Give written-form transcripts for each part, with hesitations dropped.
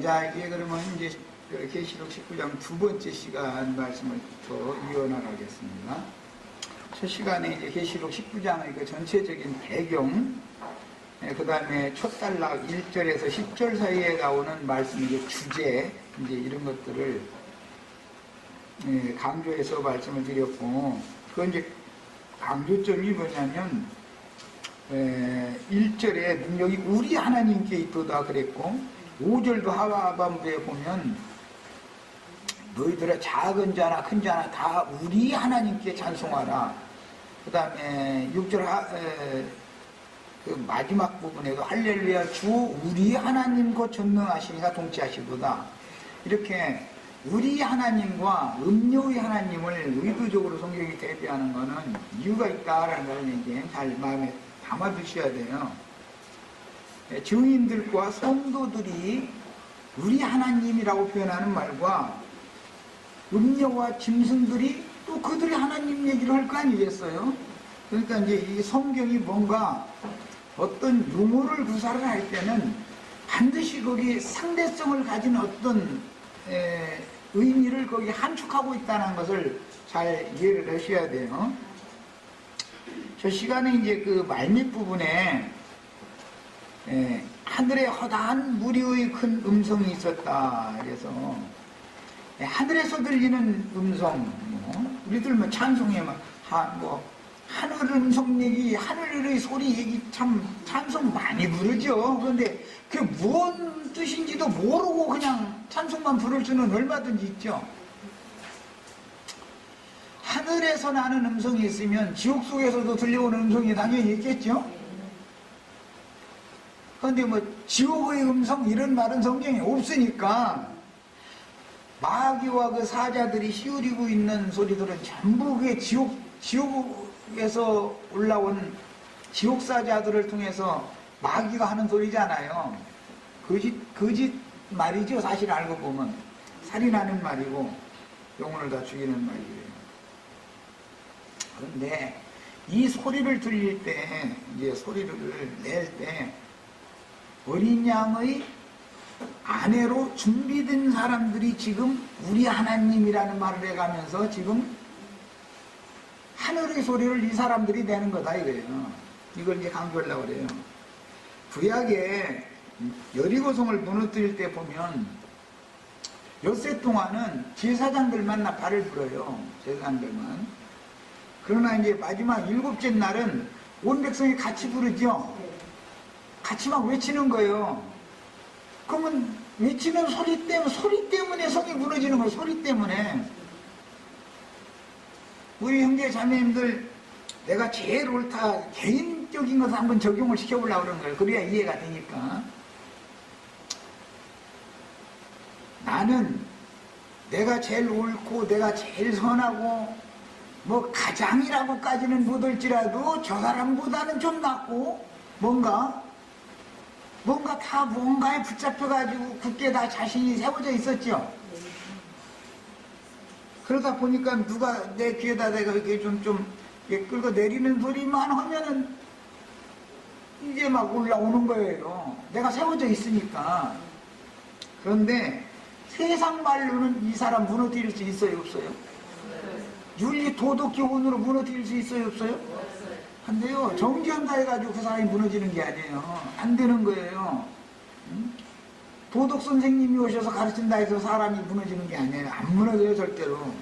자, 이제 그러면 이제 계시록 19장 두 번째 시간 말씀을 더 이어나가겠습니다. 첫 시간에 이제 계시록 19장의 그 전체적인 배경, 그 다음에 첫 단락 1절에서 10절 사이에 나오는 말씀의 주제, 이제 이런 것들을 강조해서 말씀을 드렸고, 그건 이제 강조점이 뭐냐면, 1절에 능력이 우리 하나님께 있도다 그랬고, 5절도 하반부에 보면 너희들의 작은 자나 큰 자나 다 우리 하나님께 찬송하라. 그 다음에 6절 그 마지막 부분에도 할렐루야 주 우리 하나님 곧 전능하시니가 통치하시도다. 이렇게 우리 하나님과 음료의 하나님을 의도적으로 성경이 대비하는 것은 이유가 있다라는 걸 이제 잘 마음에 담아두셔야 돼요. 증인들과 성도들이 우리 하나님이라고 표현하는 말과 음녀와 짐승들이 또 그들이 하나님 얘기를 할 거 아니겠어요? 그러니까 이제 이 성경이 뭔가 어떤 용어를 구사를 할 때는 반드시 거기 상대성을 가진 어떤 의미를 거기 함축하고 있다는 것을 잘 이해를 하셔야 돼요. 저 시간에 이제 그 말밑 부분에 하늘에 허다한 무리의 큰 음성이 있었다. 그래서 하늘에서 들리는 음성, 우리들 뭐 찬송에 하늘 음성 얘기, 하늘의 소리 얘기 참 찬송 많이 부르죠. 그런데 그게 뭔 뜻인지도 모르고 그냥 찬송만 부를 수는 얼마든지 있죠. 하늘에서 나는 음성이 있으면 지옥 속에서도 들려오는 음성이 당연히 있겠죠. 그런데 뭐 지옥의 음성 이런 말은 성경에 없으니까 마귀와 그 사자들이 시우리고 있는 소리들은 전부 그게 지옥에서 올라온 지옥사자들을 통해서 마귀가 하는 소리잖아요. 거짓 말이죠. 사실 알고 보면 살인하는 말이고 영혼을 다 죽이는 말이에요. 그런데 이 소리를 들릴 때, 이제 소리를 낼 때 어린 양의 아내로 준비된 사람들이 지금 우리 하나님이라는 말을 해가면서 지금 하늘의 소리를 이 사람들이 내는 거다 이거예요. 이걸 이제 강조하려고 그래요. 구약에 여리고성을 무너뜨릴 때 보면 엿새 동안은 제사장들만 나팔을 불어요. 제사장들만. 그러나 이제 마지막 7째 날은 온 백성이 같이 부르죠. 같이 막 외치는 거예요. 그러면 외치는 소리 때문에 성이 무너지는 거예요. 소리 때문에. 우리 형제 자매님들, 내가 제일 옳다, 개인적인 것을 한번 적용을 시켜보려고 그러는 거예요. 그래야 이해가 되니까. 나는 내가 제일 옳고 내가 제일 선하고 뭐 가장이라고까지는 못할지라도 저 사람보다는 좀 낫고 뭔가 다 뭔가에 붙잡혀가지고 굳게 다 자신이 세워져 있었죠. 그러다 보니까 누가 내 귀에다 내가 이렇게 좀 끌고 내리는 소리만 하면은 이제 막 올라오는 거예요. 내가 세워져 있으니까. 그런데 세상 말로는 이 사람 무너뜨릴 수 있어요, 없어요? 윤리 도덕 교훈으로 무너뜨릴 수 있어요, 없어요? 안 돼요. 정지한다 해가지고 그 사람이 무너지는 게 아니에요. 안 되는 거예요. 도덕 선생님이 오셔서 가르친다 해서 사람이 무너지는 게 아니에요. 안 무너져요, 절대로.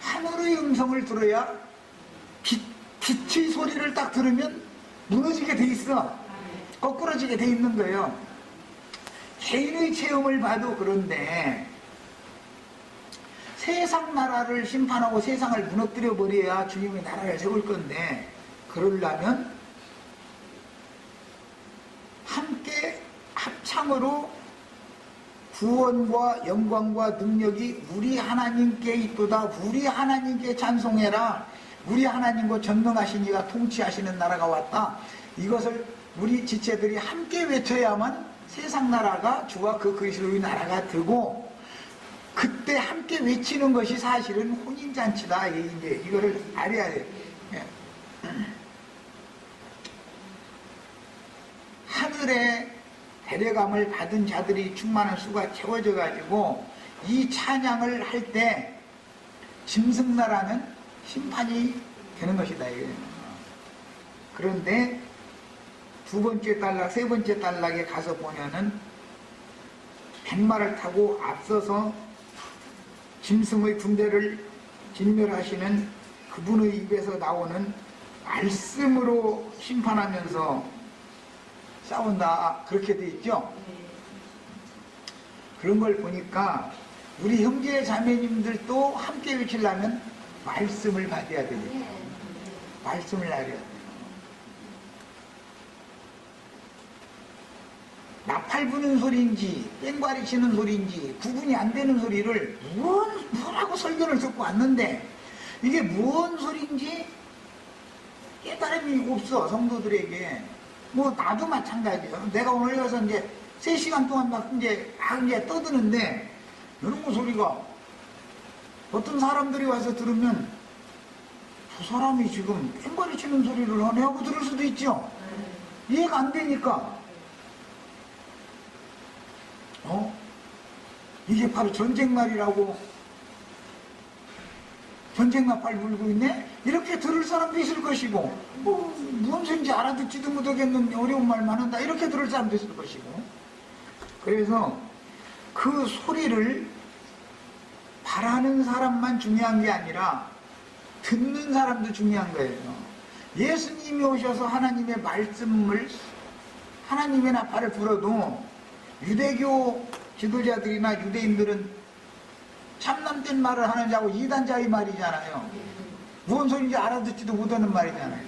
하늘의 음성을 들어야 빛의 소리를 딱 들으면 무너지게 돼 있어. 거꾸러지게 돼 있는 거예요. 개인의 체험을 봐도 그런데 세상 나라를 심판하고 세상을 무너뜨려 버려야 주님의 나라를 세울 건데, 그러려면 함께 합창으로 구원과 영광과 능력이 우리 하나님께 있도다. 우리 하나님께 찬송해라. 우리 하나님과 전능하신 이가 통치하시는 나라가 왔다. 이것을 우리 지체들이 함께 외쳐야만 세상 나라가 주와 그 그리스도의 나라가 되고, 그때 함께 외치는 것이 사실은 혼인잔치다. 이제 이거를 알아야 돼요. 하늘에 대례감을 받은 자들이 충만한 수가 채워져 가지고 이 찬양을 할 때 짐승나라는 심판이 되는 것이다 이거예요. 그런데 두 번째 단락, 세 번째 단락에 가서 보면은 백마를 타고 앞서서 짐승의 군대를 진멸하시는 그분의 입에서 나오는 말씀으로 심판하면서 싸운다 그렇게 돼 있죠. 그런 걸 보니까 우리 형제 자매님들도 함께 외치려면 말씀을 받아야 되겠죠. 말씀을 알아야 돼요. 나팔 부는 소리인지 뺑과리 치는 소리인지 구분이 안 되는 소리를 뭐라고 설교를 듣고 왔는데 이게 뭔 소리인지 깨달음이 없어 성도들에게. 뭐 나도 마찬가지예요. 내가 오늘 여기서 이제 3시간 동안 막 이제 떠드는데 이런 거 소리가 어떤 사람들이 와서 들으면 저 사람이 지금 뺑과리 치는 소리를 하네 하고 들을 수도 있죠. 이해가 안 되니까 이게 바로 전쟁말이라고 전쟁 나팔 불고 있네? 이렇게 들을 사람도 있을 것이고 무슨 소리인지 알아듣지도 못하겠는 어려운 말만 한다 이렇게 들을 사람도 있을 것이고 그래서 그 소리를 바라는 사람만 중요한 게 아니라 듣는 사람도 중요한 거예요. 예수님이 오셔서 하나님의 말씀을 하나님의 나팔을 불어도 유대교 지도자들이나 유대인들은 참남된 말을 하는 자고 이단자의 말이잖아요. 무슨 소리인지 알아듣지도 못하는 말이잖아요.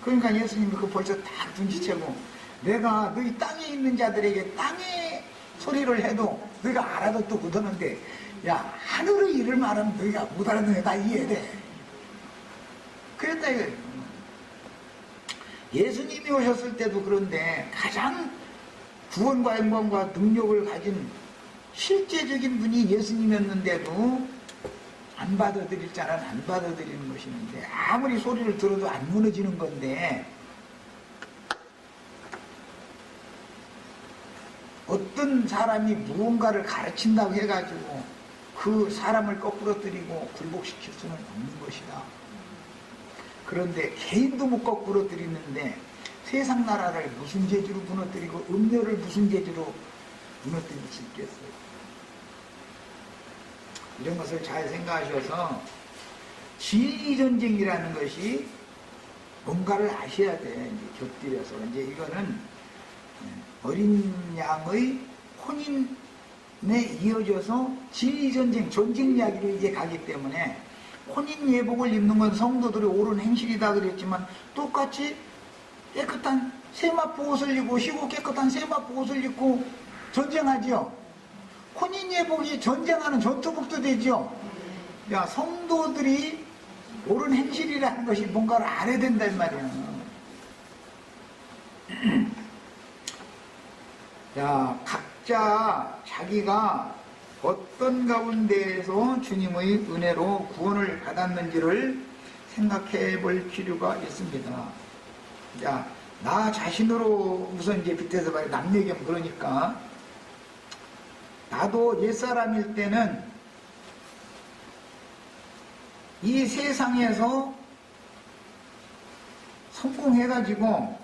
그러니까 예수님이 그 벌써 딱 눈치채고 내가 너희 땅에 있는 자들에게 땅의 소리를 해도 너희가 알아듣도 못하는데 야 하늘의 일을 말하면 너희가 못 알아듣는 다 이해돼. 그랬다 이거예요. 예수님이 오셨을 때도 그런데 가장 구원과 영광과 능력을 가진 실제적인 분이 예수님이었는데도 안 받아들일 자는 안 받아들이는 것이는데 아무리 소리를 들어도 안 무너지는 건데 어떤 사람이 무언가를 가르친다고 해가지고 그 사람을 거꾸로 들이고 굴복시킬 수는 없는 것이다. 그런데 개인도 못 거꾸로 들이는데 세상 나라를 무슨 재주로 무너뜨리고 음료를 무슨 재주로 무너뜨릴 수 있겠어요. 이런 것을 잘 생각하셔서 진리전쟁이라는 것이 뭔가를 아셔야 돼. 이제 곁들여서 이제 이거는 어린 양의 혼인에 이어져서 진리전쟁, 전쟁 이야기로 이제 가기 때문에 혼인 예복을 입는 건 성도들의 옳은 행실이다 그랬지만 똑같이 깨끗한 세마포 옷을 입고 시고 깨끗한 세마포 옷을 입고 전쟁하지요. 혼인 예복이 전쟁하는 전투복도 되죠. 야, 성도들이 옳은 행실이라는 것이 뭔가를 알아야 된단 말이야. 자, 각자 자기가 어떤 가운데에서 주님의 은혜로 구원을 받았는지를 생각해 볼 필요가 있습니다. 자, 나 자신으로 우선 이제 빗대서 말해 남 얘기하면 그러니까 나도 옛사람일 때는 이 세상에서 성공해가지고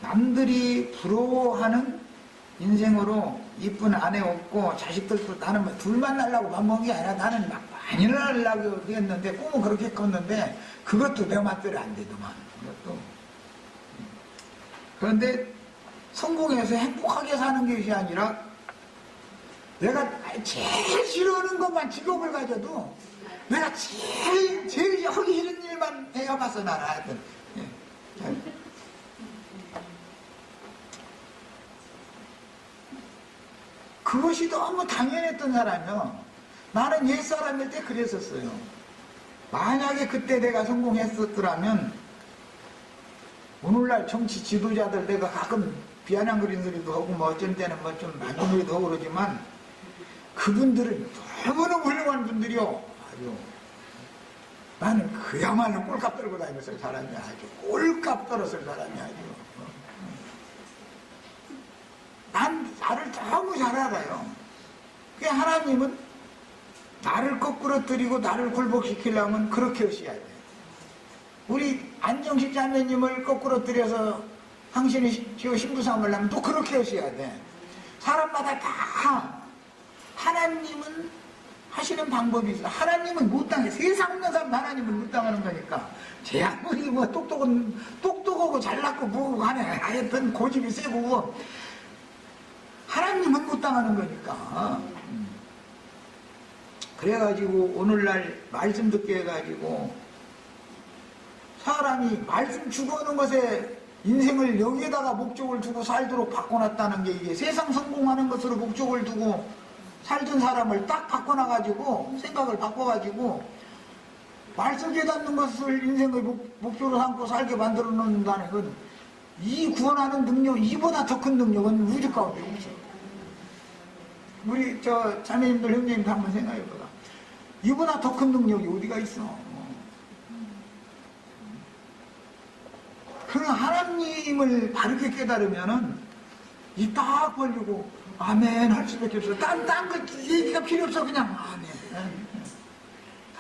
남들이 부러워하는 인생으로 이쁜 아내 없고 자식들도 나는 뭐 둘만 날라고 밥 먹은 게 아니라 나는 막 많이 날라고 했는데 꿈은 그렇게 컸는데 그것도 내 맘대로 안 되더만. 그것도. 그런데 성공해서 행복하게 사는 것이 아니라 내가 제일 싫어하는 것만 직업을 가져도 내가 제일 하기 싫은 일만 해봐서 나는 하여튼 그것이 너무 당연했던 사람이요. 나는 옛사람일 때 그랬었어요. 만약에 그때 내가 성공했었더라면 오늘날 정치 지도자들 내가 가끔 비아냥거리는 소리도 하고 뭐 어쩐 때는 뭐 좀 만든 소리도 하고 그러지만 그분들은 너무너무 훌륭한 분들이요. 아주 나는 그야말로 꼴값 떨고 다녔을 사람이야. 아주 꼴값 떨었을 사람이야. 아주 나를 너무 잘 알아요. 그 하나님은 나를 거꾸로 들이고 나를 굴복시키려면 그렇게 하셔야 돼. 우리 안정식 자매님을 거꾸로 들여서 당신이 신부 삼으려면 또 그렇게 하셔야 돼. 사람마다 다 하나님은 하시는 방법이 있어. 하나님은 못 당해. 세상 없는 사람 하나님은 못 당하는 거니까. 제 아무리 뭐 똑똑하고 잘났고 뭐고 하네. 하여튼 고집이 세고 하나님은 못 당하는 거니까. 그래가지고 오늘날 말씀 듣게 해가지고 사람이 말씀 주고하는 것에 인생을 여기에다가 목적을 두고 살도록 바꿔놨다는 게 이게 세상 성공하는 것으로 목적을 두고 살던 사람을 딱 바꿔놔가지고 생각을 바꿔가지고 말씀 깨닫는 것을 인생의 목표로 삼고 살게 만들어 놓는다는 건 이 구원하는 능력, 이보다 더 큰 능력은 우주 가운데 없어. 우리 저 자매님들 형제님들 한번 생각해보라. 이보다 더 큰 능력이 어디가 있어. 그런 하나님을 바르게 깨달으면은 이 딱 벌리고 아멘 할 수밖에 없어. 딴 거 얘기가 필요 없어. 그냥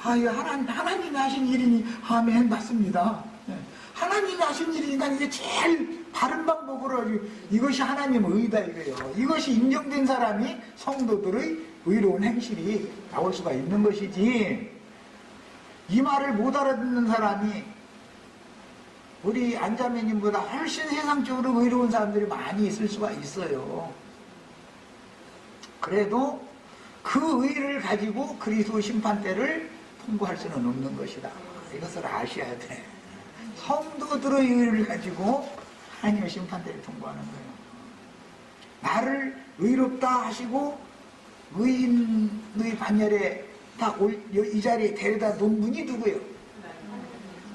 아멘. 하나님이 하신 일이니 아멘 맞습니다. 하나님이 하신 일이니까 이게 제일 바른 방법으로 이것이 하나님의 의다 이거예요. 이것이 인정된 사람이 성도들의 의로운 행실이 나올 수가 있는 것이지. 이 말을 못 알아듣는 사람이 우리 안자매님보다 훨씬 세상적으로 의로운 사람들이 많이 있을 수가 있어요. 그래도 그 의를 가지고 그리스도 심판대를 통과할 수는 없는 것이다. 이것을 아셔야 돼. 성도들의 의를 가지고 하나님의 심판대를 통과하는 거예요. 나를 의롭다 하시고 의인의 반열에 딱 이 자리에 데려다 놓은 분이 누구예요?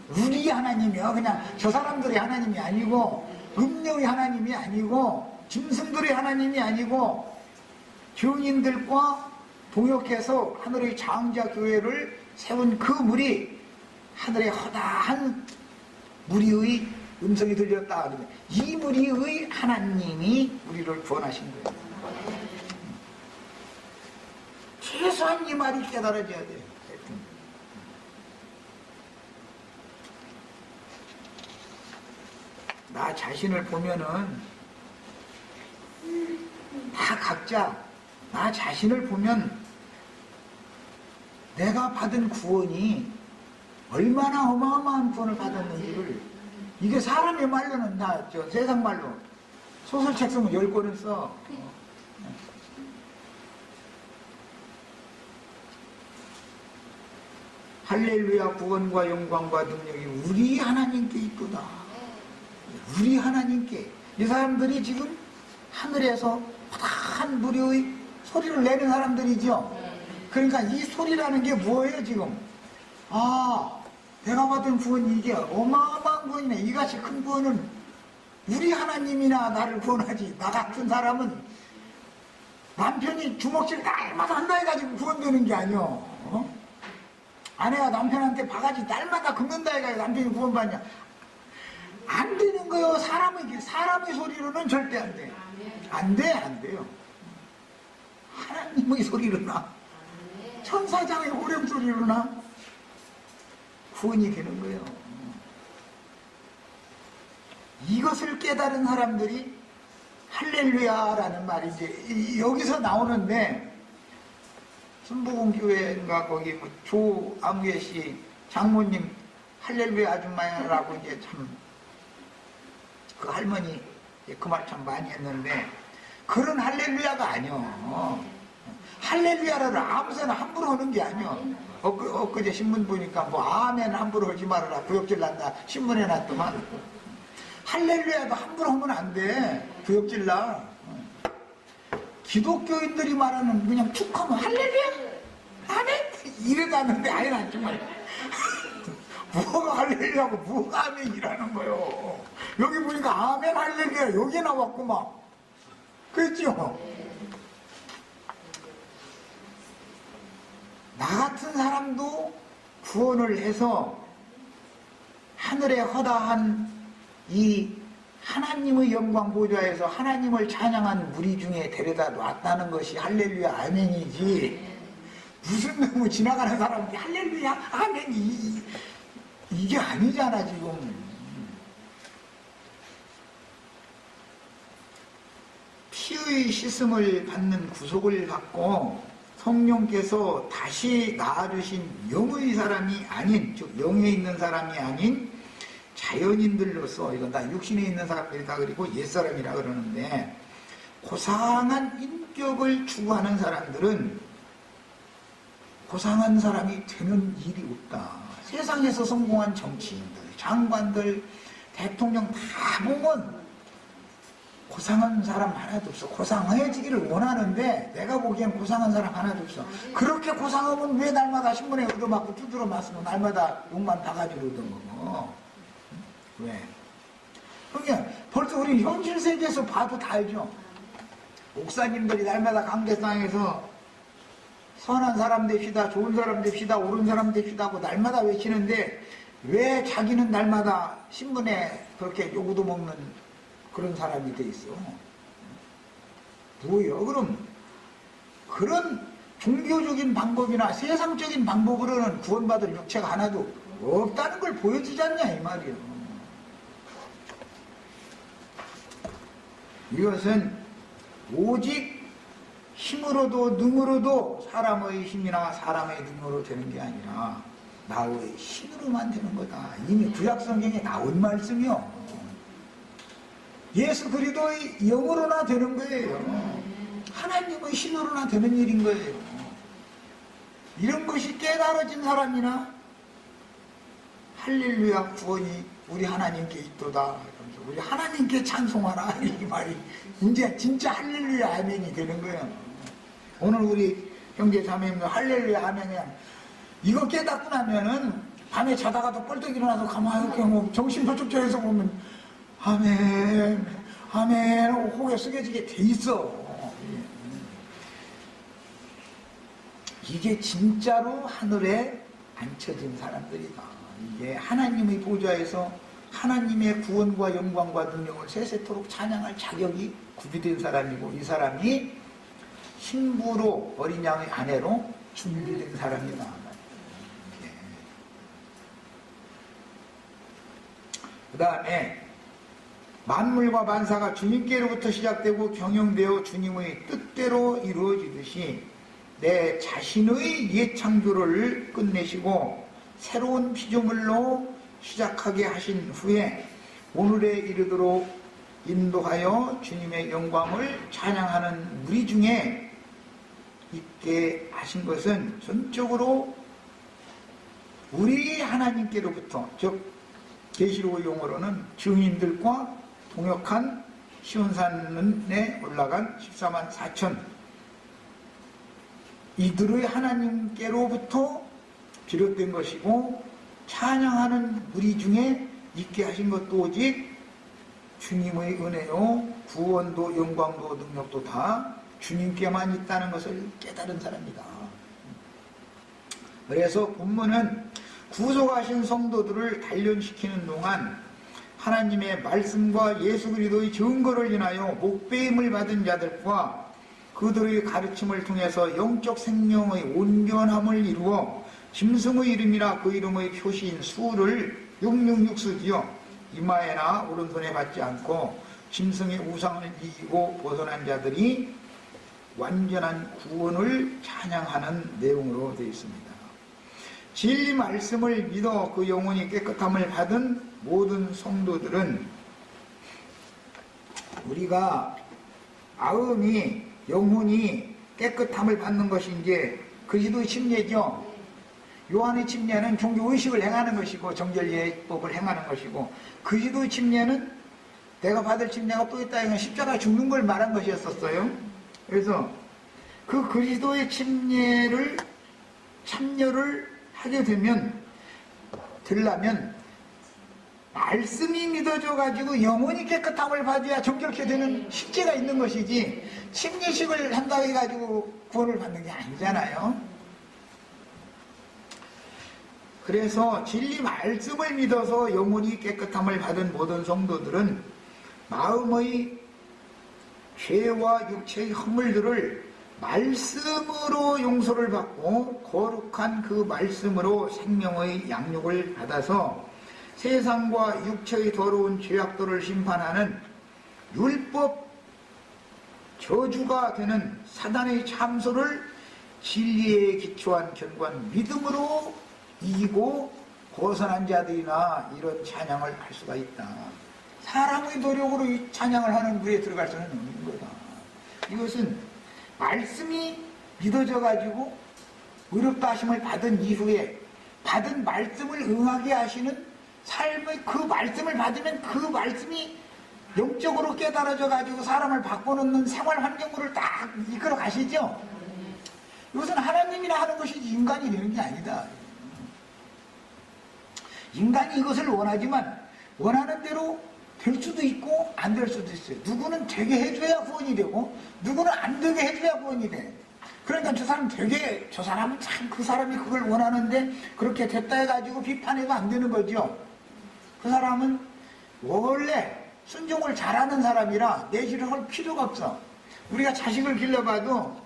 우리 하나님이요. 그냥 저 사람들의 하나님이 아니고 음녀의 하나님이 아니고 짐승들의 하나님이 아니고 교인들과 동역해서 하늘의 장자교회를 세운 그 물이 하늘의 허다한 무리의 음성이 들렸다. 이 무리의 하나님이 우리를 구원하신 거예요. 최소한 이 말이 깨달아져야 돼요. 나 자신을 보면은 다 각자 나 자신을 보면 내가 받은 구원이 얼마나 어마어마한 구원을 받았는지를 이게 사람의 말로는 다 세상 말로 소설책 쓰면 10권을 써. 할렐루야 구원과 영광과 능력이 우리 하나님께 있도다. 우리 하나님께. 이 사람들이 지금 하늘에서 허다한 무리의 소리를 내는 사람들이죠. 그러니까 이 소리라는 게 뭐예요 지금? 아, 내가 받은 구원이 이게 어마어마한 구원이네. 이같이 큰 구원은 우리 하나님이나 나를 구원하지. 나 같은 사람은 남편이 주먹질 날마다 한다 해가지고 구원되는 게 아니오. 어? 아내가 남편한테 바가지 날마다 긁는다 해가지고 남편이 구원받냐. 안 되는 거요. 사람의 소리로는 절대 안 돼. 안 돼요. 하나님의 소리로나 천사장의 호령 소리로나 구원이 되는 거예요. 이것을 깨달은 사람들이 할렐루야라는 말이 이제 여기서 나오는데 순복음교회인가 거기 뭐 조아무개 씨 장모님 할렐루야 아줌마라고 이제 참 그 할머니 그 말 참 많이 했는데 그런 할렐루야가 아니요. 할렐루야를 아무데나 함부로 하는 게 아니요. 엊그제 신문 보니까 뭐 아멘 함부로 하지 말아라 구역질 난다 신문에 놨더만. 할렐루야도 함부로 하면 안 돼. 구역질 나. 기독교인들이 말하는 그냥 툭 하면 할렐루야 아멘 이래가는데 아니라 정말 뭐가 할렐루야고 뭐가 아멘이라는 거요. 여기 보니까 아멘 할렐루야 여기 나왔구만. 그랬죠? 나 같은 사람도 구원을 해서 하늘의 허다한 이 하나님의 영광 보좌에서 하나님을 찬양한 무리 중에 데려다 놨다는 것이 할렐루야 아멘이지, 무슨 너무 지나가는 사람이 할렐루야 아멘이 이게 아니잖아 지금. 피의 씻음을 받는 구속을 받고 성령께서 다시 낳아주신 영의 사람이 아닌, 즉 영에 있는 사람이 아닌 자연인들로서, 이건 다 육신에 있는 사람들이다 그리고 옛사람이라 그러는데, 고상한 인격을 추구하는 사람들은 고상한 사람이 되는 일이 없다. 세상에서 성공한 정치인들, 장관들, 대통령 다 보면 고상한 사람 하나도 없어. 고상해지기를 원하는데 내가 보기엔 고상한 사람 하나도 없어. 그렇게 고상하면 왜 날마다 신문에 얻어맞고 두드러 맞으면 날마다 욕만 바가지로 얻어먹어? 왜? 그러니까 벌써 우리 현실 세계에서 봐도 다 알죠. 목사님들이 날마다 강대상에서 선한 사람 됩시다, 좋은 사람 됩시다, 옳은 사람 됩시다 하고 날마다 외치는데 왜 자기는 날마다 신문에 그렇게 요구도 먹는 그런 사람이 돼 있어? 뭐예요? 그럼 그런 종교적인 방법이나 세상적인 방법으로는 구원받을 육체가 하나도 없다는 걸 보여주지 않냐 이 말이에요. 이것은 오직 힘으로도 능으로도 사람의 힘이나 사람의 능으로 되는 게 아니라 나의 신으로만 되는 거다. 이미 구약성경에 나온 말씀이요. 예수 그리스도의 영으로나 되는 거예요. 하나님의 신으로나 되는 일인 거예요. 이런 것이 깨달아진 사람이나 할렐루야 구원이 우리 하나님께 있도다. 우리 하나님께 찬송하라 이 말이 이제 진짜 할렐루야 아멘이 되는 거예요. 오늘 우리 형제 자매님들 할렐루야 아멘이야. 이거 깨닫고 나면은 밤에 자다가도 뻘떡 일어나서 가만히 이렇게 뭐 정신 번쩍해서 보면 아멘 아멘 하고 호에 숙여지게 돼 있어. 이게 진짜로 하늘에 앉혀진 사람들이다. 이게 하나님의 보좌에서 하나님의 구원과 영광과 능력을 세세토록 찬양할 자격이 구비된 사람이고, 이 사람이 신부로 어린 양의 아내로 준비된 사람이다. 그 다음에 만물과 만사가 주님께로부터 시작되고 경영되어 주님의 뜻대로 이루어지듯이 내 자신의 옛 창조를 끝내시고 새로운 피조물로 시작하게 하신 후에 오늘에 이르도록 인도하여 주님의 영광을 찬양하는 무리 중에 있게 하신 것은 전적으로 우리 하나님께로부터, 즉 계시록의 용어로는 증인들과 동역한 시온산에 올라간 14만 4천 이들의 하나님께로부터 비롯된 것이고, 찬양하는 무리 중에 있게 하신 것도 오직 주님의 은혜요 구원도 영광도 능력도 다 주님께만 있다는 것을 깨달은 사람이다. 그래서 본문은 구속하신 성도들을 단련시키는 동안 하나님의 말씀과 예수 그리스도의 증거를 인하여 목배임을 받은 자들과 그들의 가르침을 통해서 영적 생명의 온전함을 이루어 짐승의 이름이나 그 이름의 표시인 수를 666 쓰지요. 이마에나 오른손에 받지 않고 짐승의 우상을 이기고 벗어난 자들이 완전한 구원을 찬양하는 내용으로 되어 있습니다. 진리 말씀을 믿어 그 영혼이 깨끗함을 받은 모든 성도들은, 우리가 마음이 영혼이 깨끗함을 받는 것이 이제 그리스도의 침례죠. 요한의 침례는 종교의식을 행하는 것이고 정결예법을 행하는 것이고, 그리스도의 침례는 내가 받을 침례가 또 있다, 이건 십자가에 죽는 걸 말한 것이었어요. 그래서 그 그리스도의 침례를 참여를 하게 되려면 말씀이 믿어져 가지고 영혼이 깨끗함을 받아야 정결케 되는 실제가 있는 것이지, 침례식을 한다고 해가지고 구원을 받는 게 아니잖아요. 그래서 진리 말씀을 믿어서 영혼이 깨끗함을 받은 모든 성도들은 마음의 죄와 육체의 허물들을 말씀으로 용서를 받고 거룩한 그 말씀으로 생명의 양육을 받아서 세상과 육체의 더러운 죄악들을 심판하는 율법 저주가 되는 사단의 참소를 진리에 기초한 견고한 믿음으로 이기고 벗어난 자들이나 이런 찬양을 할 수가 있다. 사람의 노력으로 이 찬양을 하는 물에 들어갈 수는 없는 거다. 이것은 말씀이 믿어져 가지고 의롭다 하심을 받은 이후에 받은 말씀을 응하게 하시는 삶의 그 말씀을 받으면 그 말씀이 영적으로 깨달아져 가지고 사람을 바꿔놓는 생활 환경으로 딱 이끌어 가시죠. 이것은 하나님이나 하는 것이지 인간이 되는 게 아니다. 인간이 이것을 원하지만 원하는 대로 될 수도 있고 안 될 수도 있어요. 누구는 되게 해줘야 구원이 되고 누구는 안 되게 해줘야 구원이 돼. 그러니까 저 사람 되게, 저 사람은 참 그 사람이 그걸 원하는데 그렇게 됐다 해가지고 비판해도 안 되는 거죠. 그 사람은 원래 순종을 잘하는 사람이라 내실을 할 필요가 없어. 우리가 자식을 길러봐도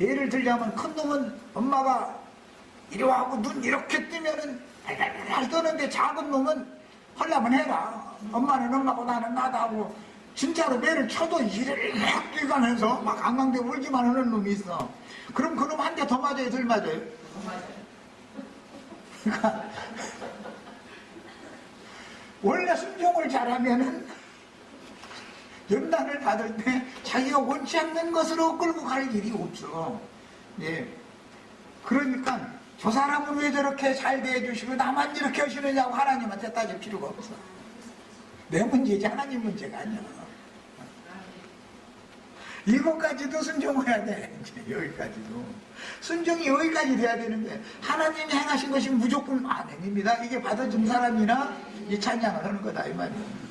예를 들자면 큰 놈은 엄마가 이리 와하고 눈 이렇게 뜨면은 발발발 떠는데 작은 놈은 하려면 해라. 엄마는 엄마고 나는 나다 하고 진짜로 매를 쳐도 이를 막 뛰가면서 막 앙앙대 울기만 하는 놈이 있어. 그럼 그 놈 한 대 더 맞아요? 덜 맞아요? 그러니까 원래 순종을 잘하면은 연단을 받을 때 자기가 원치 않는 것으로 끌고 갈 일이 없어. 예. 그러니까 저 사람은 왜 저렇게 잘 대해주시고 나만 이렇게 하시느냐고 하나님한테 따질 필요가 없어. 내 문제지 하나님 문제가 아니야. 이것까지도 순종해야 돼. 이제 여기까지도. 순종이 여기까지 돼야 되는데 하나님이 행하신 것이 무조건 아닙니다. 이게 받아준 사람이나 이 찬양을 하는 거다 이 말이에요.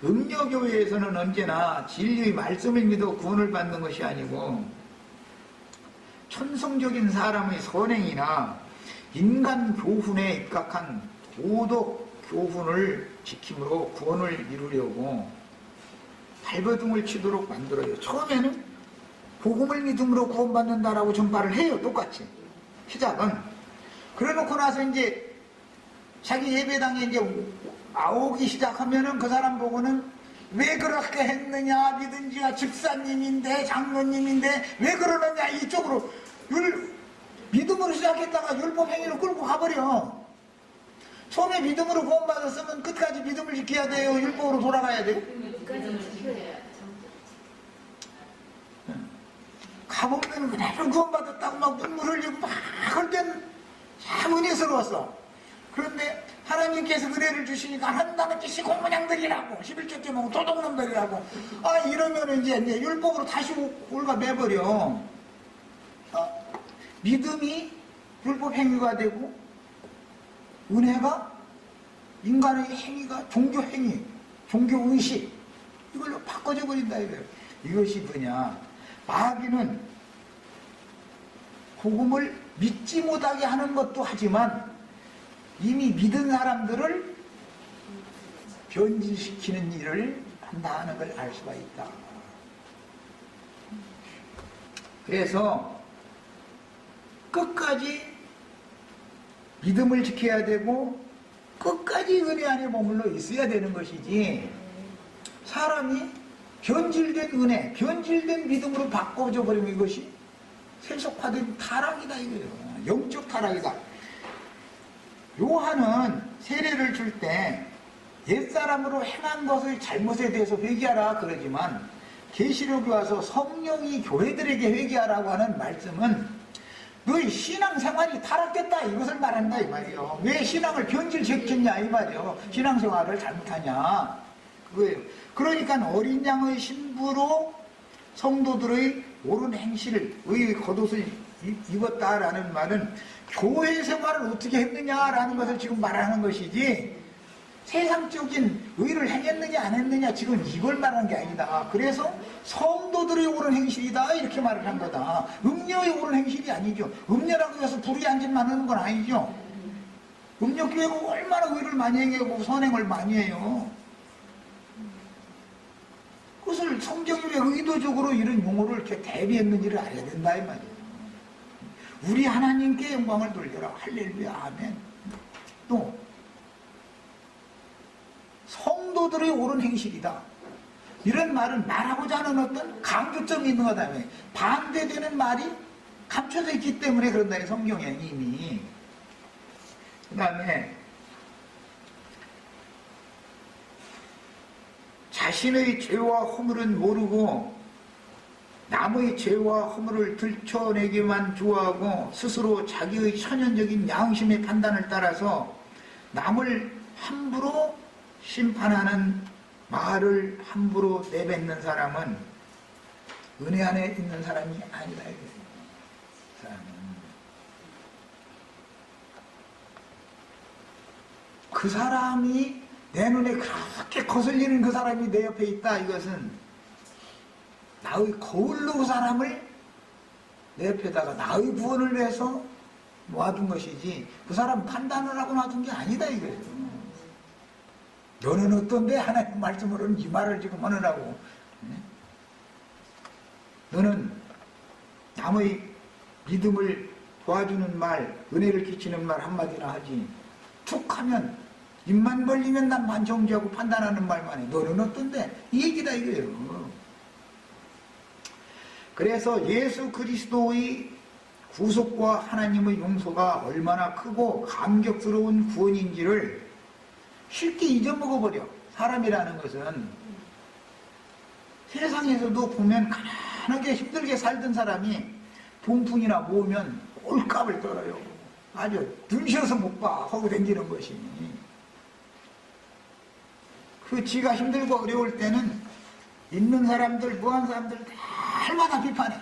음료교회에서는 언제나 진리의 말씀을 믿어 구원을 받는 것이 아니고 천성적인 사람의 선행이나 인간 교훈에 입각한 도덕 교훈을 지킴으로 구원을 이루려고 발버둥을 치도록 만들어요. 처음에는 복음을 믿음으로 구원받는다라고 전파를 해요. 똑같이. 시작은. 그래놓고 나서 이제 자기 예배당에 이제 나오기 시작하면은 그 사람 보고는 왜 그렇게 했느냐, 믿은지가 집사님인데 장로님인데 왜 그러느냐 이쪽으로 믿음으로 시작했다가 율법 행위로 끌고 가버려. 처음에 믿음으로 구원받았으면 끝까지 믿음을 지켜야 돼요? 율법으로 돌아가야 돼요? 가보면 그대로 구원받았다고 막 눈물 흘리고 막 할 땐 참 은혜스러웠어. 그런데 하나님께서 은혜를 주시니까 한다는 짓이 공문양들이라고 11조째 먹고 도둑놈들이라고 이러면 이제 율법으로 다시 올가 매버려. 믿음이 율법 행위가 되고 은혜가 인간의 행위가 종교 행위, 종교 의식 이걸로 바꿔져 버린다 이거예요. 이것이 뭐냐? 마귀는 복음을 믿지 못하게 하는 것도 하지만 이미 믿은 사람들을 변질시키는 일을 한다는 걸 알 수가 있다. 그래서 끝까지 믿음을 지켜야 되고 끝까지 은혜 안에 머물러 있어야 되는 것이지 사람이 변질된 은혜, 변질된 믿음으로 바꿔져 버리면 이것이 세속화된 타락이다 이거예요. 영적 타락이다. 요한은 세례를 줄 때 옛사람으로 행한 것의 잘못에 대해서 회개하라 그러지만 계시록에 와서 성령이 교회들에게 회개하라고 하는 말씀은 너희 신앙생활이 타락됐다 이것을 말한다 이 말이에요. 왜 신앙을 변질시켰냐 이 말이에요. 신앙생활을 잘못하냐 그거예요. 그러니까 어린 양의 신부로 성도들의 옳은 행실을 의 겉옷을 입었다라는 말은 교회 생활을 어떻게 했느냐라는 것을 지금 말하는 것이지 세상적인 의를 행했느냐 안 했느냐 지금 이걸 말하는 게 아니다. 그래서 성도들의 옳은 행실이다 이렇게 말을 한 거다. 음녀의 옳은 행실이 아니죠. 음녀라고 해서 불이 앉음만 하는 건 아니죠. 음력교회가 얼마나 의를 많이 행하고 선행을 많이 해요. 그것을 성경이 왜 의도적으로 이런 용어를 이렇게 대비했는지를 알아야 된다 이 말이에요. 우리 하나님께 영광을 돌려라. 할렐루야 아멘. 또 성도들의 옳은 행실이다. 이런 말은 말하고자 하는 어떤 강조점이 있는 거다. 반대되는 말이 감춰져 있기 때문에 그런다. 성경에 이미. 그 다음에 자신의 죄와 허물은 모르고 남의 죄와 허물을 들춰내기만 좋아하고 스스로 자기의 천연적인 양심의 판단을 따라서 남을 함부로 심판하는 말을 함부로 내뱉는 사람은 은혜 안에 있는 사람이 아니다. 그 사람이 내 눈에 그렇게 거슬리는 그 사람이 내 옆에 있다. 이것은 나의 거울로 그 사람을 내 옆에다가 나의 구원을 위해서 놔둔 것이지 그 사람 판단을 하고 놔둔 게 아니다 이거예요. 너는 어떤데 하나님 말씀으로는 이 말을 지금 하느라고. 너는 남의 믿음을 도와주는 말, 은혜를 끼치는 말 한마디나 하지. 툭 하면 입만 벌리면 난 반정지하고 판단하는 말만 해. 너는 어떤데? 이 얘기다 이거예요. 그래서 예수 그리스도의 구속과 하나님의 용서가 얼마나 크고 감격스러운 구원인지를 쉽게 잊어먹어버려. 사람이라는 것은 세상에서도 보면 가난하게 힘들게 살던 사람이 돈풍이나 모으면 꼴값을 떨어요. 아주 눈시어서 못 봐 하고 다니는 것이. 그 지가 힘들고 어려울 때는 있는 사람들, 무한 사람들 날마다 비판해.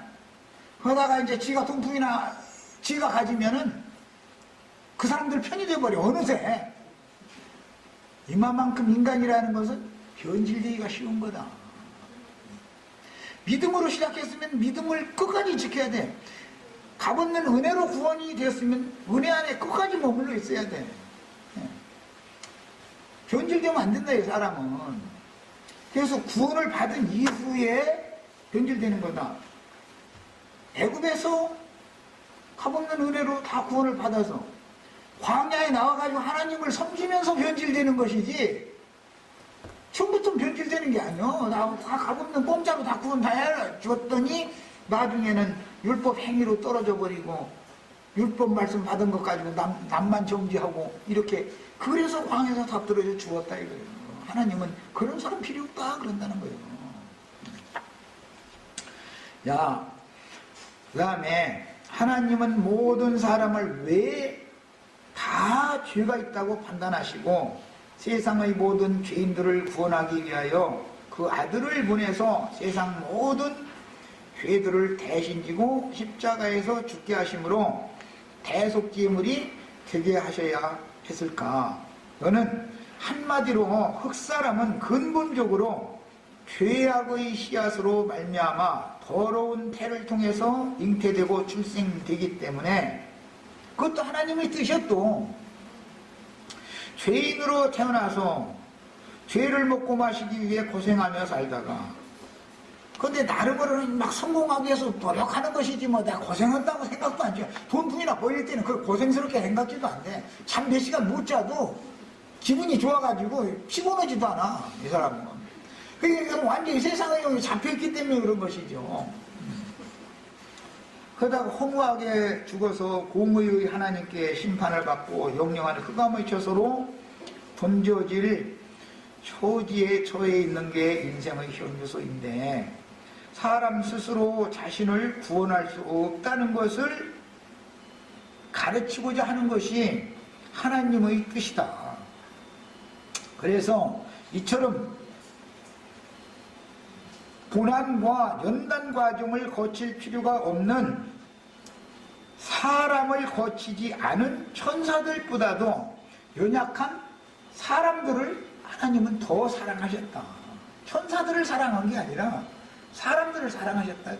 그러다가 이제 지가 돈풍이나 지가 가지면은 그 사람들 편이 돼버려. 어느새. 이만큼 인간이라는 것은 변질되기가 쉬운 거다. 믿음으로 시작했으면 믿음을 끝까지 지켜야 돼. 값없는 은혜로 구원이 되었으면 은혜 안에 끝까지 머물러 있어야 돼. 변질되면 안 된다 이 사람은. 그래서 구원을 받은 이후에 변질되는 거다. 애굽에서 값없는 은혜로 다 구원을 받아서 광야에 나와가지고 하나님을 섬기면서 변질되는 것이지 처음부터 변질되는 게 아니야. 다 값없는 공짜로 다 구원 다 해줬더니 나중에는 율법 행위로 떨어져 버리고 율법 말씀 받은 것 가지고 남만 정지하고 이렇게. 그래서 광야에서 다 떨어져 죽었다 이거예요. 하나님은 그런 사람 필요 없다 그런다는 거예요. 야, 그 다음에 하나님은 모든 사람을 왜 다 죄가 있다고 판단하시고 세상의 모든 죄인들을 구원하기 위하여 그 아들을 보내서 세상 모든 죄들을 대신 지고 십자가에서 죽게 하심으로 대속제물이 되게 하셔야 했을까? 너는 한마디로 흑사람은 근본적으로 죄악의 씨앗으로 말미암아 더러운 태를 통해서 잉태되고 출생되기 때문에 그것도 하나님의 뜻이었도. 죄인으로 태어나서 죄를 먹고 마시기 위해 고생하며 살다가 근데 나름으로는 막 성공하기 위해서 노력하는 것이지 뭐 내가 고생한다고 생각도 안 해. 돈풍이나 벌릴 때는 그걸 고생스럽게 생각지도 안 돼. 잠 몇 시간 못 자도 기분이 좋아가지고 피곤하지도 않아 이 사람은. 그러니까 완전히 세상의 영이 잡혀있기 때문에 그런 것이죠. 그러다가 허무하게 죽어서 공의의 하나님께 심판을 받고 영영한 흑암의 처소로 던져질 초지에 처해 있는 게 인생의 현주소인데 사람 스스로 자신을 구원할 수 없다는 것을 가르치고자 하는 것이 하나님의 뜻이다. 그래서 이처럼 고난과 연단 과정을 거칠 필요가 없는 사람을 거치지 않은 천사들보다도 연약한 사람들을 하나님은 더 사랑하셨다. 천사들을 사랑한 게 아니라 사람들을 사랑하셨다.